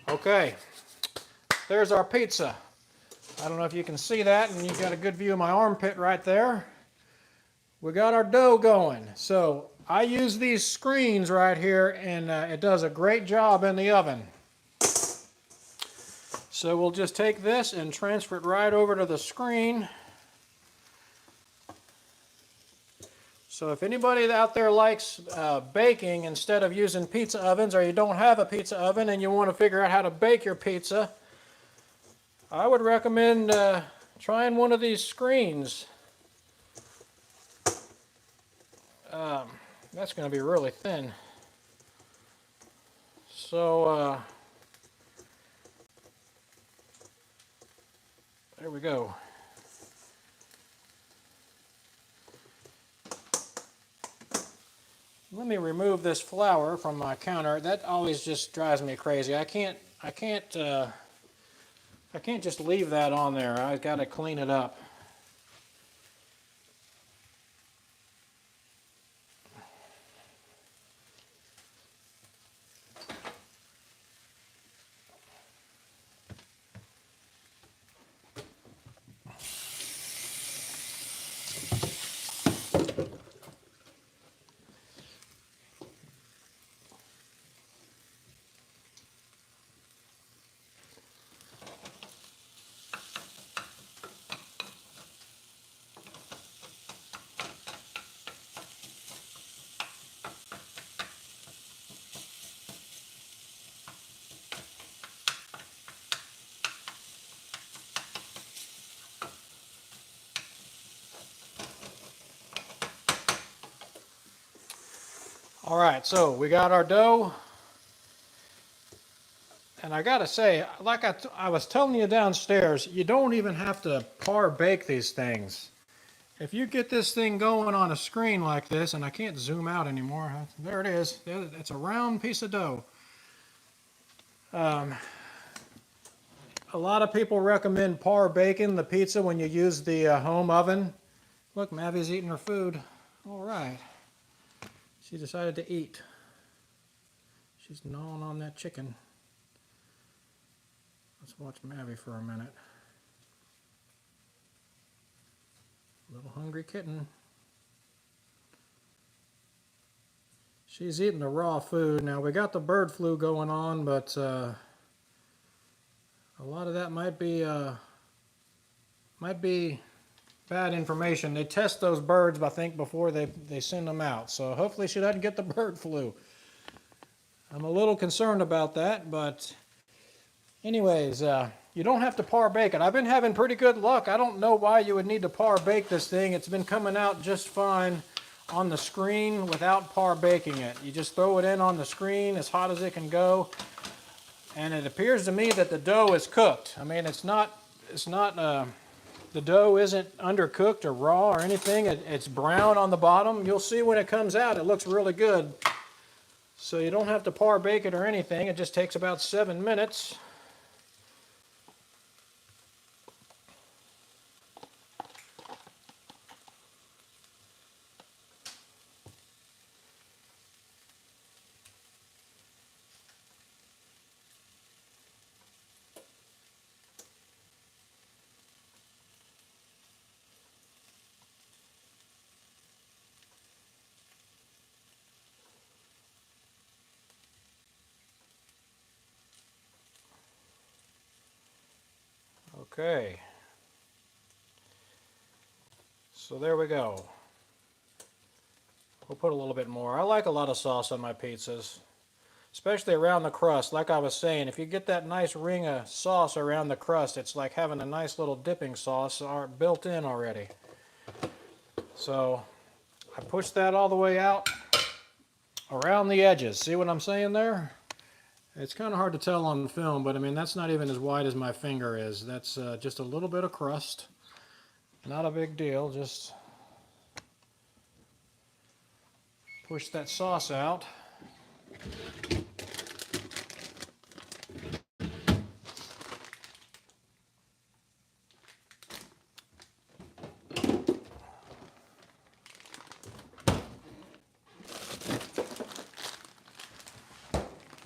Okay, there's our pizza. I don't know if you can see that, and you've got a good view of my armpit right there. We got our dough going. So I use these screens right here, and it does a great job in the oven. So we'll just take this and transfer it right over to the screen. So if anybody out there likes baking instead of using pizza ovens, or you don't have a pizza oven and you want to figure out how to bake your pizza, I would recommend trying one of these screens. That's going to be really thin. So there we go. Let me remove this flour from my counter. That always just drives me crazy. I can't just leave that on there. I've got to clean it up. All right, so we got our dough. And I gotta say, like I was telling you downstairs, you don't even have to par bake these things. If you get this thing going on a screen like this, and I can't zoom out anymore, there it is. It's a round piece of dough. A lot of people recommend par baking the pizza when you use the home oven. Look, Mavi's eating her food. All right. She decided to eat. She's gnawing on that chicken. Let's watch Mavi for a minute. Little hungry kitten. She's eating the raw food. Now we got the bird flu going on, but a lot of that might be bad information. They test those birds, I think, before they send them out. So hopefully she doesn't get the bird flu. I'm a little concerned about that, but anyways, you don't have to par bake it. I've been having pretty good luck. I don't know why you would need to par bake this thing. It's been coming out just fine on the screen without par baking it. You just throw it in on the screen as hot as it can go. And it appears to me that the dough is cooked. I mean, the dough isn't undercooked or raw or anything. It's brown on the bottom. You'll see when it comes out, it looks really good. So you don't have to par bake it or anything. It just takes about 7 minutes. Okay, so there we go. We'll put a little bit more. I like a lot of sauce on my pizzas, especially around the crust. Like I was saying, if you get that nice ring of sauce around the crust, it's like having a nice little dipping sauce built in already. So I pushed that all the way out around the edges. See what I'm saying there? It's kind of hard to tell on film, but I mean, that's not even as wide as my finger is. That's just a little bit of crust. Not a big deal, just push that sauce out.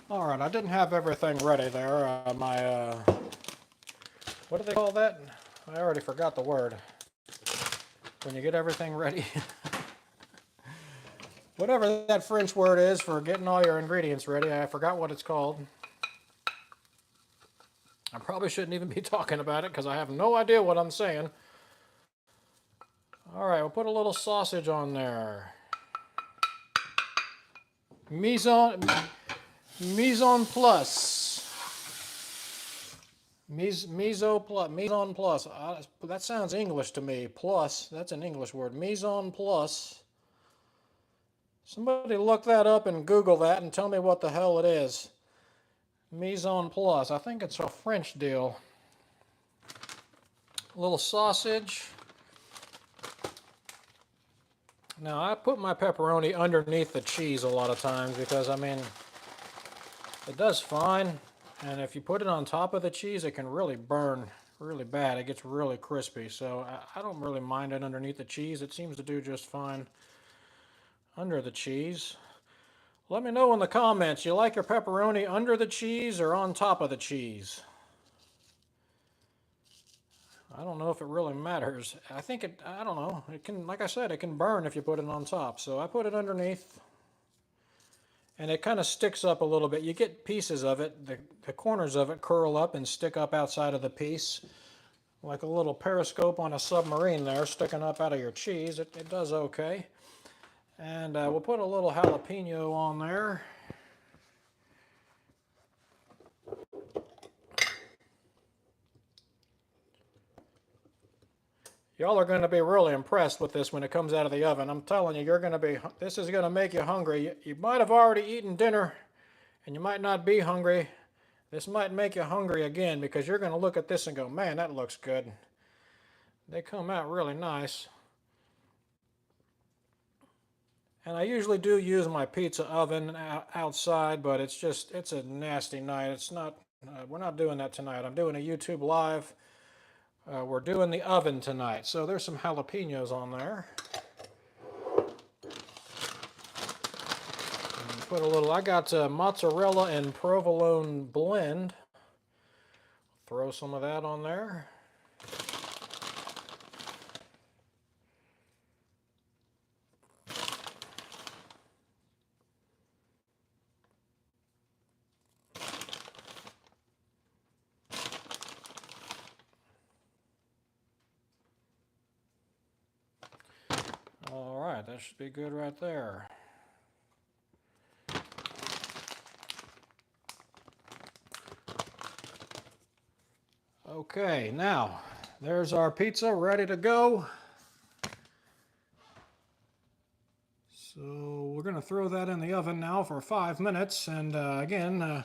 All right, I didn't have everything ready there. What do they call that? I already forgot the word. When you get everything ready. Whatever that French word is for getting all your ingredients ready, I forgot what it's called. I probably shouldn't even be talking about it because I have no idea what I'm saying. All right, we'll put a little sausage on there. Mise en place. Mise en place. That sounds English to me. Plus, that's an English word. Mise en place. Somebody look that up and Google that and tell me what the hell it is. Mise en place. I think it's a French deal. A little sausage. Now, I put my pepperoni underneath the cheese a lot of times because, I mean, it does fine. And if you put it on top of the cheese, it can really burn really bad. It gets really crispy. So I don't really mind it underneath the cheese. It seems to do just fine under the cheese. Let me know in the comments, you like your pepperoni under the cheese or on top of the cheese? I don't know if it really matters. I don't know. It can, like I said, it can burn if you put it on top. So I put it underneath. And it kind of sticks up a little bit. You get pieces of it. The corners of it curl up and stick up outside of the piece. Like a little periscope on a submarine there, sticking up out of your cheese. It does okay. And we'll put a little jalapeno on there. Y'all are going to be really impressed with this when it comes out of the oven. I'm telling you, this is going to make you hungry. You might have already eaten dinner and you might not be hungry. This might make you hungry again because you're going to look at this and go, man, that looks good. They come out really nice. And I usually do use my pizza oven outside, but it's a nasty night. We're not doing that tonight. I'm doing a YouTube live. We're doing the oven tonight, so there's some jalapenos on there. And put a little, I got mozzarella and provolone blend. Throw some of that on there. All right, that should be good right there. Okay, now there's our pizza ready to go. So we're going to throw that in the oven now for 5 minutes. And again,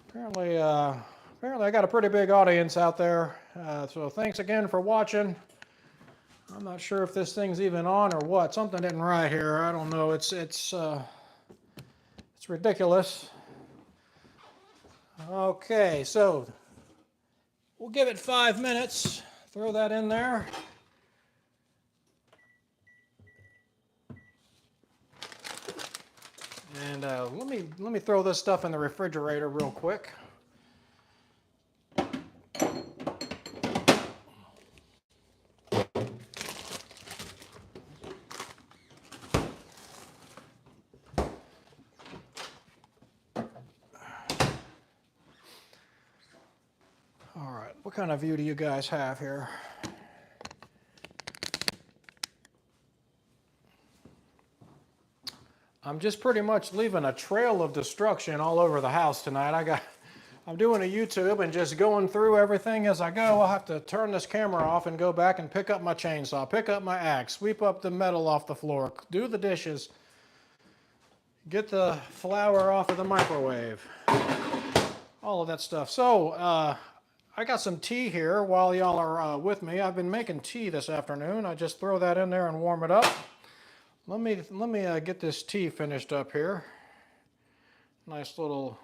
apparently I got a pretty big audience out there. So thanks again for watching. I'm not sure if this thing's even on or what. Something isn't right here. I don't know. It's ridiculous. Okay, so we'll give it 5 minutes. Throw that in there. And let me throw this stuff in the refrigerator real quick. All right, what kind of view do you guys have here? I'm just pretty much leaving a trail of destruction all over the house tonight. I'm doing a YouTube and just going through everything as I go. I'll have to turn this camera off and go back and pick up my chainsaw, pick up my axe, sweep up the metal off the floor, do the dishes, get the flour off of the microwave, all of that stuff. So I got some tea here while y'all are with me. I've been making tea this afternoon. I just throw that in there and warm it up. Let me get this tea finished up here. Nice little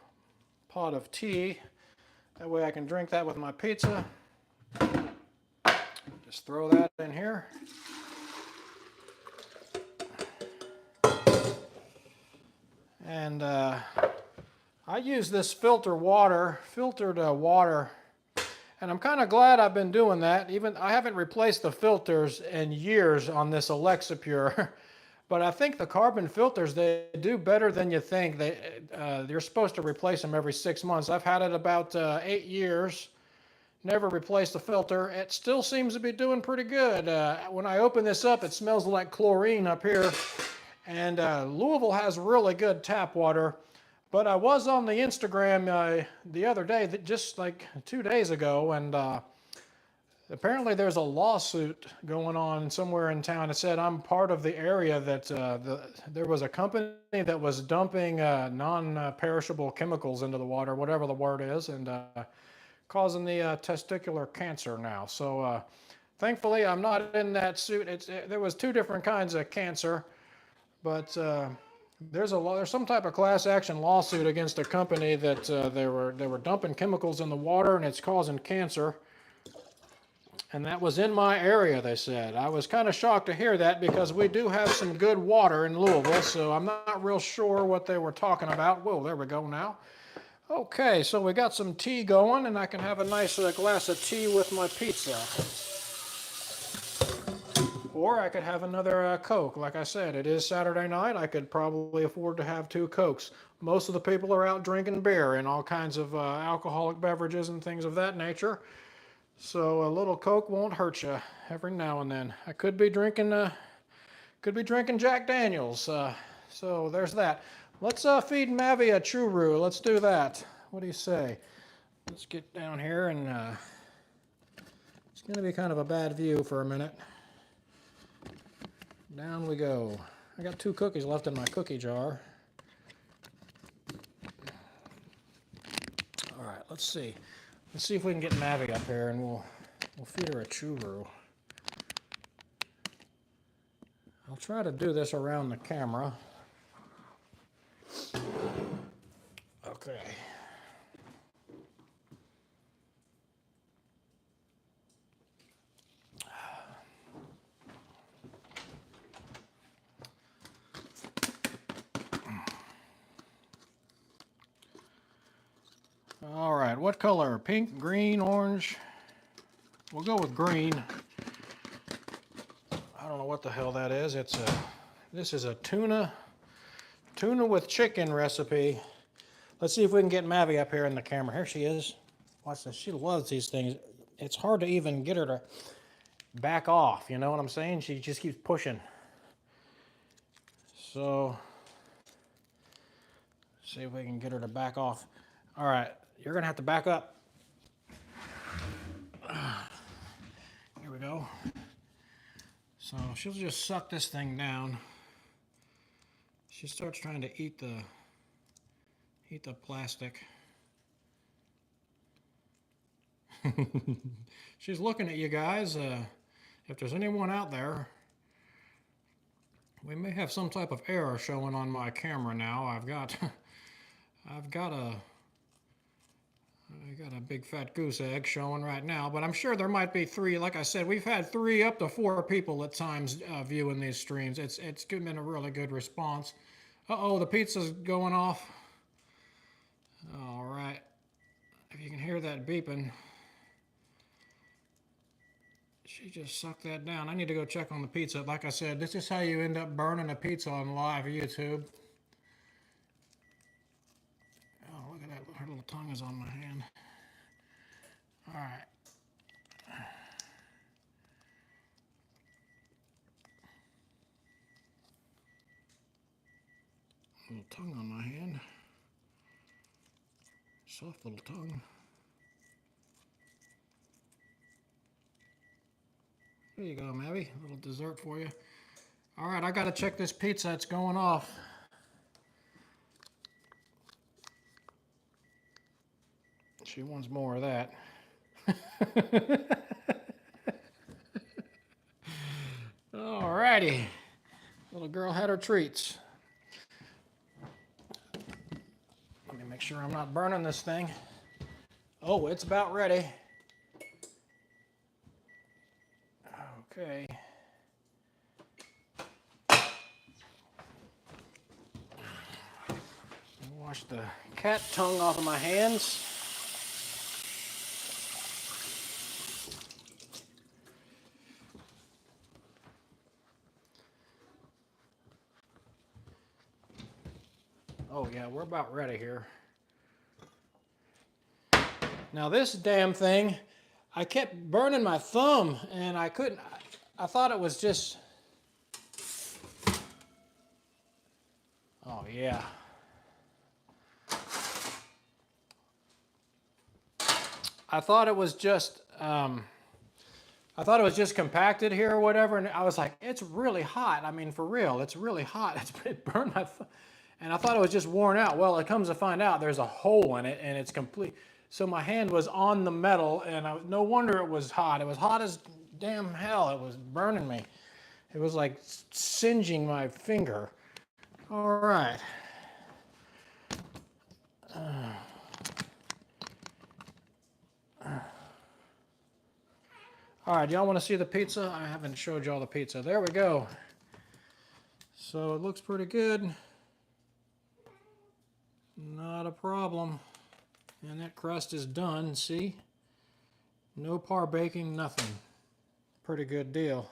pot of tea. That way I can drink that with my pizza. Just throw that in here. And I use this filtered water, and I'm kind of glad I've been doing that. Even I haven't replaced the filters in years on this Alexa Pure. But I think the carbon filters, they do better than you think. You're supposed to replace them every 6 months. I've had it about 8 years, never replaced the filter. It still seems to be doing pretty good. When I open this up, it smells like chlorine up here. And Louisville has really good tap water. But I was on the Instagram the other day, just like 2 days ago, and apparently there's a lawsuit going on somewhere in town. It said I'm part of the area that there was a company that was dumping non-perishable chemicals into the water, whatever the word is, and causing the testicular cancer now. So thankfully I'm not in that suit. There was 2 different kinds of cancer, but there's some type of class action lawsuit against a company that they were dumping chemicals in the water and it's causing cancer. And that was in my area, they said. I was kind of shocked to hear that because we do have some good water in Louisville, so I'm not real sure what they were talking about. Whoa, there we go now. Okay, so we got some tea going, and I can have a nice glass of tea with my pizza. Or I could have another Coke. Like I said, it is Saturday night. I could probably afford to have 2 Cokes. Most of the people are out drinking beer and all kinds of alcoholic beverages and things of that nature. So a little Coke won't hurt you every now and then. I could be drinking Jack Daniels. So there's that. Let's feed Mavi a churro. Let's do that. What do you say? Let's get down here and it's going to be kind of a bad view for a minute. Down we go. I got 2 cookies left in my cookie jar. All right, let's see. Let's see if we can get Mavi up here and we'll feed her a churro. I'll try to do this around the camera. Okay. All right, what color? Pink, green, orange? We'll go with green. I don't know what the hell that is. This is a tuna with chicken recipe. Let's see if we can get Mavi up here in the camera. Here she is. Watch this. She loves these things. It's hard to even get her to back off. You know what I'm saying? She just keeps pushing. So, see if we can get her to back off. All right, you're gonna have to back up. Here we go. So she'll just suck this thing down. She starts trying to eat the plastic. She's looking at you guys. If there's anyone out there, we may have some type of error showing on my camera now. I got a big fat goose egg showing right now, but I'm sure there might be 3. Like I said, we've had 3 up to 4 people at times viewing these streams. It's been a really good response. Uh-oh, the pizza's going off. All right. If you can hear that beeping. She just sucked that down. I need to go check on the pizza. Like I said, this is how you end up burning a pizza on live YouTube. Oh, look at that. Her little tongue is on my hand. All right. Little tongue on my hand. Soft little tongue. There you go, Mabby. A little dessert for you. All right, I got to check this pizza. It's going off. She wants more of that. All righty. Little girl had her treats. Let me make sure I'm not burning this thing. Oh, it's about ready. Okay. Wash the cat tongue off of my hands. Oh yeah, we're about ready here. Now this damn thing, I kept burning my thumb and I couldn't, I thought it was just, oh yeah. I thought it was just compacted here or whatever, and I was like, it's really hot. I mean, for real, it's really hot. It burned my thumb. And I thought it was just worn out. Well, it comes to find out there's a hole in it and it's complete. So my hand was on the metal and no wonder it was hot. It was hot as damn hell. It was burning me. It was like singeing my finger. All right. All right, y'all want to see the pizza? I haven't showed y'all the pizza. There we go. So it looks pretty good. Not a problem. And that crust is done, see? No par baking, nothing. Pretty good deal.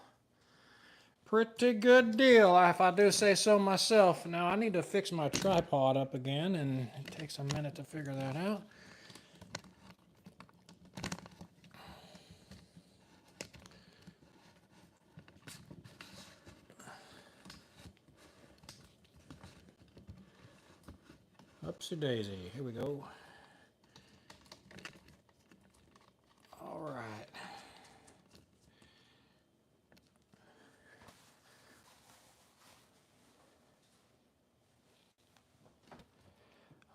Pretty good deal, if I do say so myself. Now I need to fix my tripod up again, and it takes a minute to figure that out. Oopsie daisy, here we go. All right.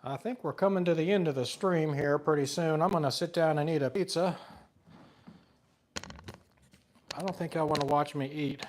I think we're coming to the end of the stream here pretty soon. I'm gonna sit down and eat a pizza. I don't think y'all want to watch me eat.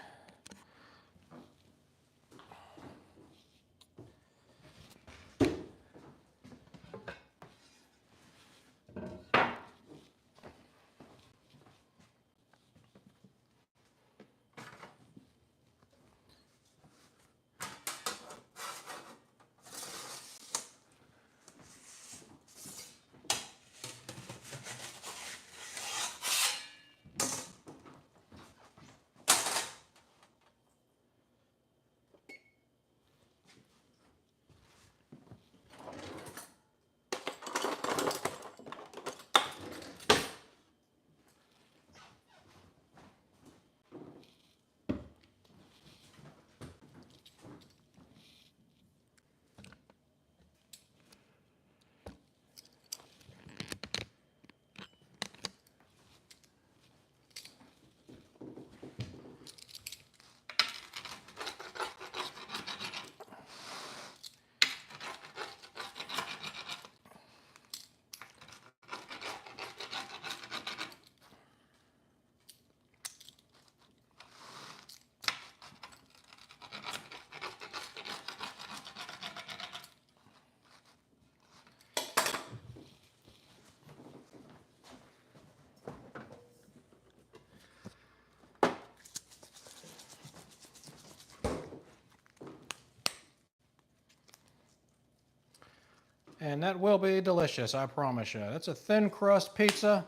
And that will be delicious, I promise you. That's a thin crust pizza.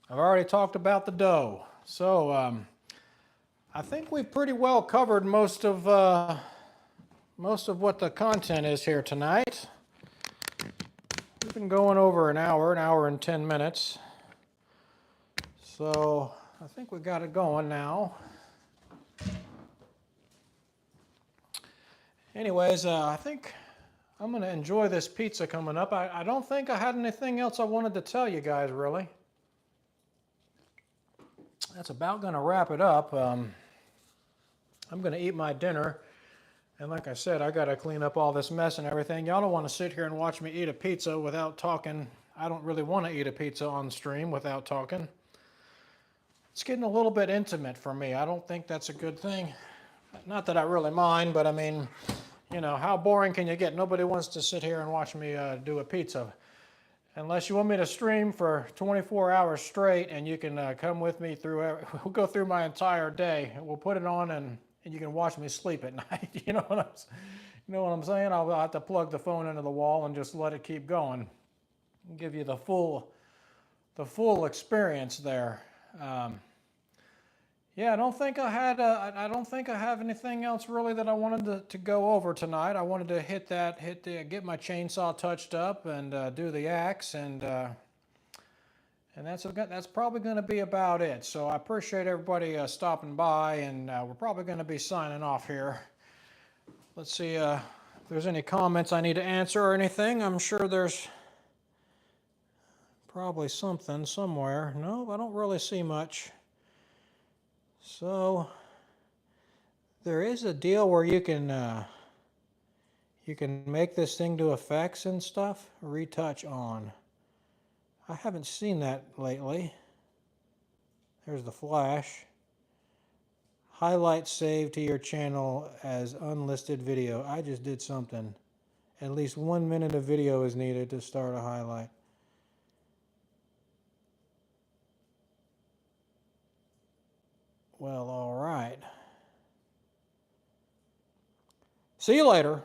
I've already talked about the dough. So I think we've pretty well covered most of what the content is here tonight. We've been going over an hour and 10 minutes. So I think we've got it going now. Anyways, I think I'm gonna enjoy this pizza coming up. I don't think I had anything else I wanted to tell you guys, really. That's about gonna wrap it up. I'm gonna eat my dinner. And like I said, I gotta clean up all this mess and everything. Y'all don't want to sit here and watch me eat a pizza without talking. I don't really want to eat a pizza on stream without talking. It's getting a little bit intimate for me. I don't think that's a good thing. Not that I really mind, but I mean, you know, how boring can you get? Nobody wants to sit here and watch me do a pizza. Unless you want me to stream for 24 hours straight and you can come with me through, we'll go through my entire day. We'll put it on and you can watch me sleep at night. You know what I'm saying? I'll have to plug the phone into the wall and just let it keep going. Give you the full experience there. Yeah, I don't think I had. I don't think I have anything else really that I wanted to go over tonight. I wanted to get my chainsaw touched up and do the axe, and that's probably going to be about it. So I appreciate everybody stopping by, and we're probably going to be signing off here. Let's see if there's any comments I need to answer or anything. I'm sure there's probably something somewhere. No, I don't really see much. So there is a deal where you can make this thing do effects and stuff. Retouch on. I haven't seen that lately. There's the flash. Highlight save to your channel as unlisted video. I just did something. At least 1 minute of video is needed to start a highlight. Well, all right. See you later.